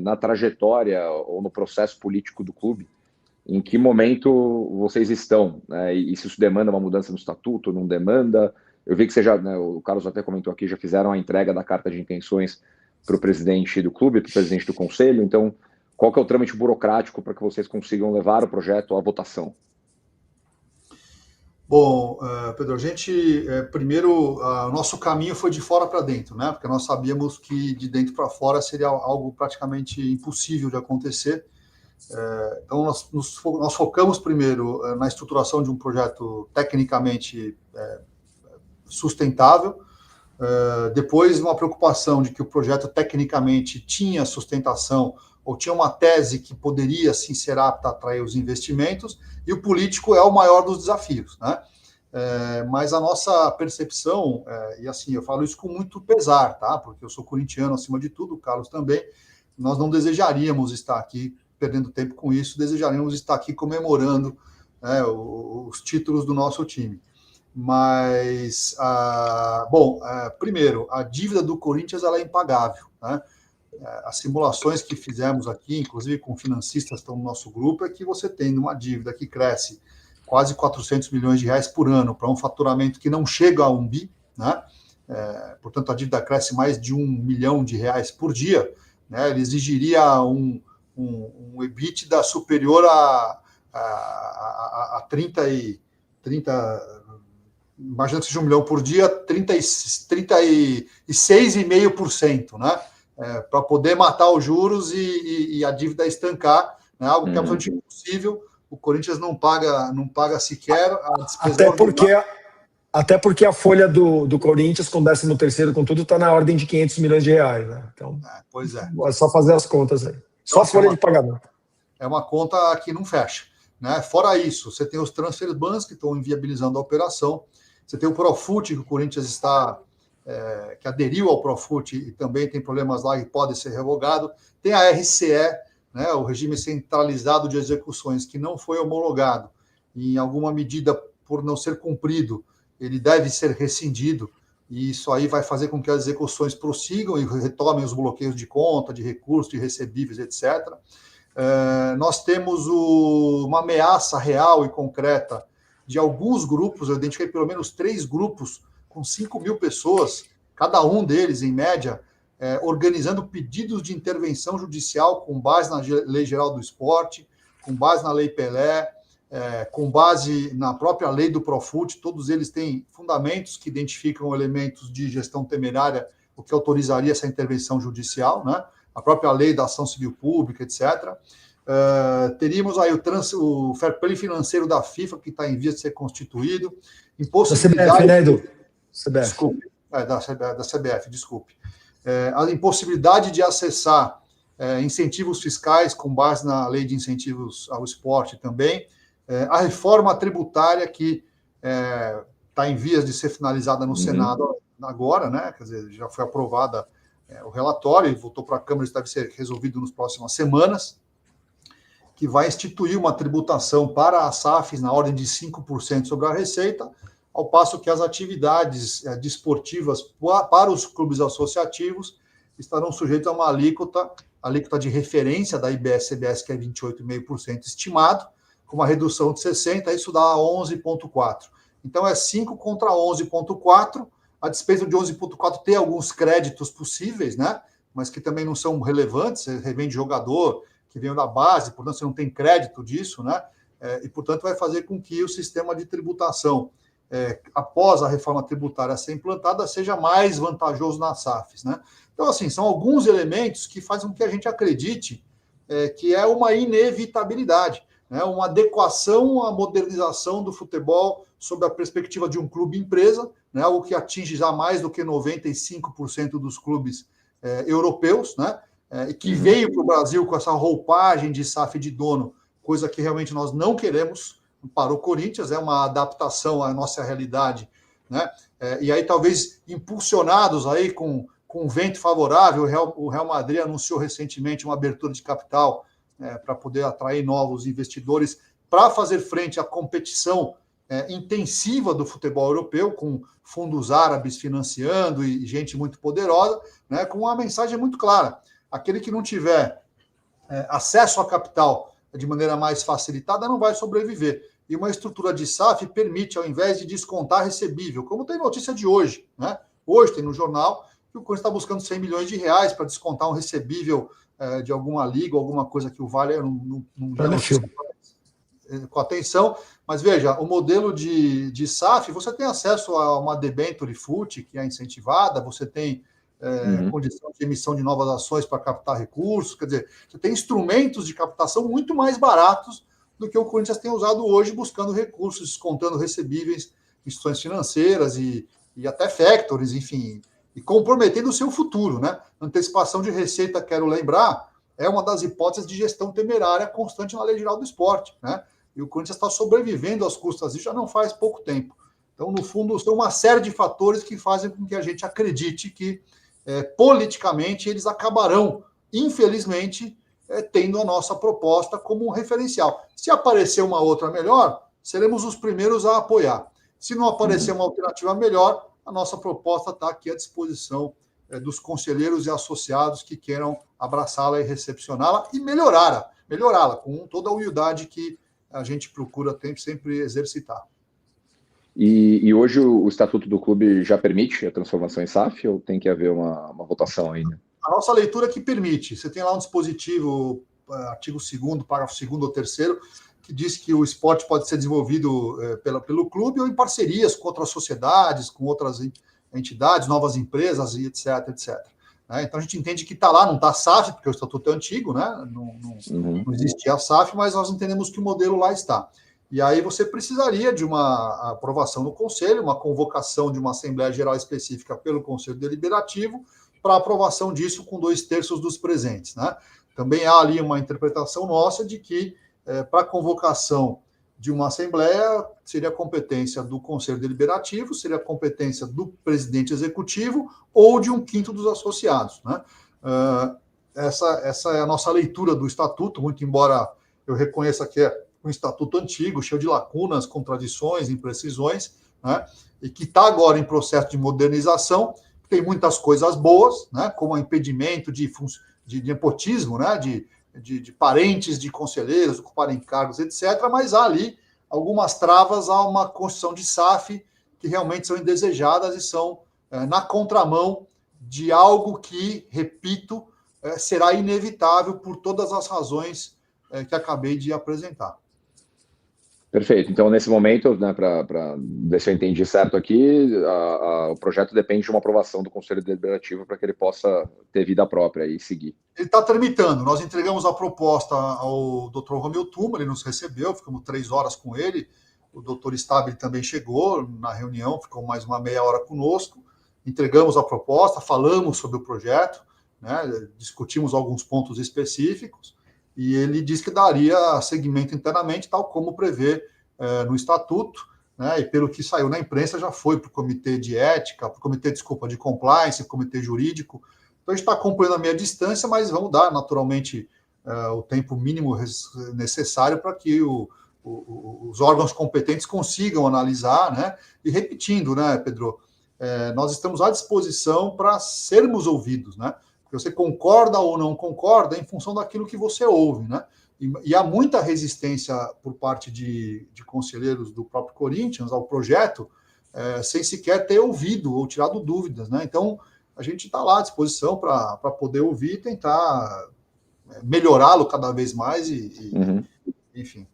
na trajetória ou no processo político do clube, em que momento vocês estão, né? E se isso demanda uma mudança no estatuto, não demanda? Eu vi que você já, né, o Carlos até comentou aqui, já fizeram a entrega da carta de intenções para o presidente do clube, para o presidente do conselho. Então, qual que é o trâmite burocrático para que vocês consigam levar o projeto à votação? Bom, Pedro, a gente, primeiro, o nosso caminho foi de fora para dentro, né? Porque nós sabíamos que de dentro para fora seria algo praticamente impossível de acontecer. Então, nós focamos primeiro na estruturação de um projeto tecnicamente sustentável, depois uma preocupação de que o projeto tecnicamente tinha sustentação ou tinha uma tese que poderia sim ser apta a atrair os investimentos, e o político é o maior dos desafios, né? Mas a nossa percepção, e assim, eu falo isso com muito pesar, tá? Porque eu sou corintiano acima de tudo, o Carlos também, nós não desejaríamos estar aqui perdendo tempo com isso, desejaríamos estar aqui comemorando, né, os títulos do nosso time. Mas, primeiro, a dívida do Corinthians ela é impagável, né? As simulações que fizemos aqui, inclusive com financistas que estão no nosso grupo, é que você tem uma dívida que cresce quase 400 milhões de reais por ano para um faturamento que não chega a 1 bi, né? Portanto, a dívida cresce mais de 1 milhão de reais por dia, né? Ele exigiria um EBITDA superior a 30, imagina que seja 1 milhão por dia, 36,5%, né? Para poder matar os juros e a dívida estancar, né? Algo que é absolutamente impossível. O Corinthians não paga sequer a despesa. Até porque a folha do Corinthians, com 13º, com tudo, está na ordem de 500 milhões de reais, né? Então, pois é. É só fazer as contas aí. Só folha de pagamento. É uma conta que não fecha, né? Fora isso, você tem os transfer bans que estão inviabilizando a operação. Você tem o Profut, que o Corinthians que aderiu ao Profut e também tem problemas lá e pode ser revogado. Tem a RCE, né, o Regime Centralizado de Execuções, que não foi homologado. E, em alguma medida, por não ser cumprido, ele deve ser rescindido. E isso aí vai fazer com que as execuções prossigam e retomem os bloqueios de conta, de recursos, de recebíveis, etc. Nós temos uma ameaça real e concreta de alguns grupos, eu identifiquei pelo menos 3 grupos com 5 mil pessoas, cada um deles, em média, organizando pedidos de intervenção judicial com base na Lei Geral do Esporte, com base na Lei Pelé, com base na própria lei do Profut. Todos eles têm fundamentos que identificam elementos de gestão temerária, o que autorizaria essa intervenção judicial, né? A própria lei da ação civil pública, etc. Teríamos aí o fair play financeiro da FIFA, que está em vias de ser constituído. Impossibilidade... Da CBF, né, Edu? CBF. Desculpe. Da CBF, desculpe. A impossibilidade de acessar incentivos fiscais com base na lei de incentivos ao esporte também. A reforma tributária que está em vias de ser finalizada no Senado agora, né? Quer dizer, já foi aprovada o relatório e voltou para a Câmara, isso deve ser resolvido nas próximas semanas, que vai instituir uma tributação para as SAFs na ordem de 5% sobre a receita, ao passo que as atividades desportivas para os clubes associativos estarão sujeitos a uma alíquota de referência da IBS-CBS, que é 28,5% estimado, com uma redução de 60%, isso dá 11,4%. Então, é 5 contra 11,4%, a despeito de 11,4% ter alguns créditos possíveis, né? Mas que também não são relevantes, você revende jogador que veio da base, portanto, você não tem crédito disso, né? E, portanto, vai fazer com que o sistema de tributação, após a reforma tributária ser implantada, seja mais vantajoso nas SAFs, né? Então, assim, são alguns elementos que fazem com que a gente acredite que é uma inevitabilidade, né? Uma adequação à modernização do futebol sob a perspectiva de um clube-empresa, né? Algo que atinge já mais do que 95% dos clubes europeus, né? E que veio para o Brasil com essa roupagem de SAF de dono, coisa que realmente nós não queremos para o Corinthians, é uma adaptação à nossa realidade, né? E aí talvez impulsionados aí com vento favorável, o Real Madrid anunciou recentemente uma abertura de capital para poder atrair novos investidores para fazer frente à competição intensiva do futebol europeu, com fundos árabes financiando e gente muito poderosa, né? Com uma mensagem muito clara: aquele que não tiver acesso a capital de maneira mais facilitada, não vai sobreviver. E uma estrutura de SAF permite, ao invés de descontar recebível, como tem notícia de hoje, né? Hoje tem no jornal que o Corinthians está buscando 100 milhões de reais para descontar um recebível de alguma liga, alguma coisa que o Vale não com atenção. Mas veja, o modelo de SAF, você tem acesso a uma debenture FUT, que é incentivada, você tem condição de emissão de novas ações para captar recursos, quer dizer, você tem instrumentos de captação muito mais baratos do que o Corinthians tem usado hoje, buscando recursos, descontando recebíveis, instituições financeiras e até factories, enfim, e comprometendo o seu futuro, né? Antecipação de receita, quero lembrar, é uma das hipóteses de gestão temerária constante na Lei Geral do Esporte, né? E o Corinthians está sobrevivendo às custas disso já não faz pouco tempo. Então, no fundo, são uma série de fatores que fazem com que a gente acredite que, politicamente, eles acabarão, infelizmente, tendo a nossa proposta como um referencial. Se aparecer uma outra melhor, seremos os primeiros a apoiar. Se não aparecer uma alternativa melhor, a nossa proposta está aqui à disposição dos conselheiros e associados que queiram abraçá-la e recepcioná-la e melhorá-la com toda a humildade que a gente procura sempre exercitar. E hoje o estatuto do clube já permite a transformação em SAF ou tem que haver uma votação ainda? A nossa leitura é que permite. Você tem lá um dispositivo, artigo 2º, parágrafo 2º ou 3º, que diz que o esporte pode ser desenvolvido pelo clube ou em parcerias com outras sociedades, com outras entidades, novas empresas, e etc, etc. Então a gente entende que está lá, não está SAF, porque o estatuto é antigo, né? Não existia a SAF, mas nós entendemos que o modelo lá está. E aí você precisaria de uma aprovação do Conselho, uma convocação de uma Assembleia Geral específica pelo Conselho Deliberativo, para aprovação disso com 2/3 dos presentes, né? Também há ali uma interpretação nossa de que, para a convocação de uma Assembleia, seria competência do Conselho Deliberativo, seria competência do presidente executivo ou de 1/5 dos associados, né? Essa é a nossa leitura do Estatuto, muito embora eu reconheça que é um Estatuto antigo, cheio de lacunas, contradições, imprecisões, né? E que está agora em processo de modernização. Tem muitas coisas boas, né, como o impedimento de nepotismo, né, de parentes de conselheiros ocuparem cargos, etc., mas há ali algumas travas a uma construção de SAF que realmente são indesejadas e são na contramão de algo que, repito, será inevitável por todas as razões que acabei de apresentar. Perfeito. Então, nesse momento, né, para ver se eu entendi certo aqui, o projeto depende de uma aprovação do Conselho Deliberativo para que ele possa ter vida própria e seguir. Ele está tramitando. Nós entregamos a proposta ao Dr. Romeu Tuma, ele nos recebeu, ficamos 3 horas com ele. O Dr. Stabile também chegou na reunião, ficou mais uma meia hora conosco. Entregamos a proposta, falamos sobre o projeto, né, discutimos alguns pontos específicos, e ele disse que daria seguimento internamente, tal como prevê no Estatuto, né, e pelo que saiu na imprensa, já foi para o Comitê de Ética, para o Comitê, de Compliance, Comitê Jurídico. Então, a gente está acompanhando a meia distância, mas vamos dar, naturalmente, o tempo mínimo necessário para que os órgãos competentes consigam analisar, né, e repetindo, né, Pedro, nós estamos à disposição para sermos ouvidos, né? Você concorda ou não concorda em função daquilo que você ouve, né? E há muita resistência por parte de conselheiros do próprio Corinthians ao projeto, sem sequer ter ouvido ou tirado dúvidas, né? Então, a gente está lá à disposição para poder ouvir e tentar melhorá-lo cada vez mais enfim.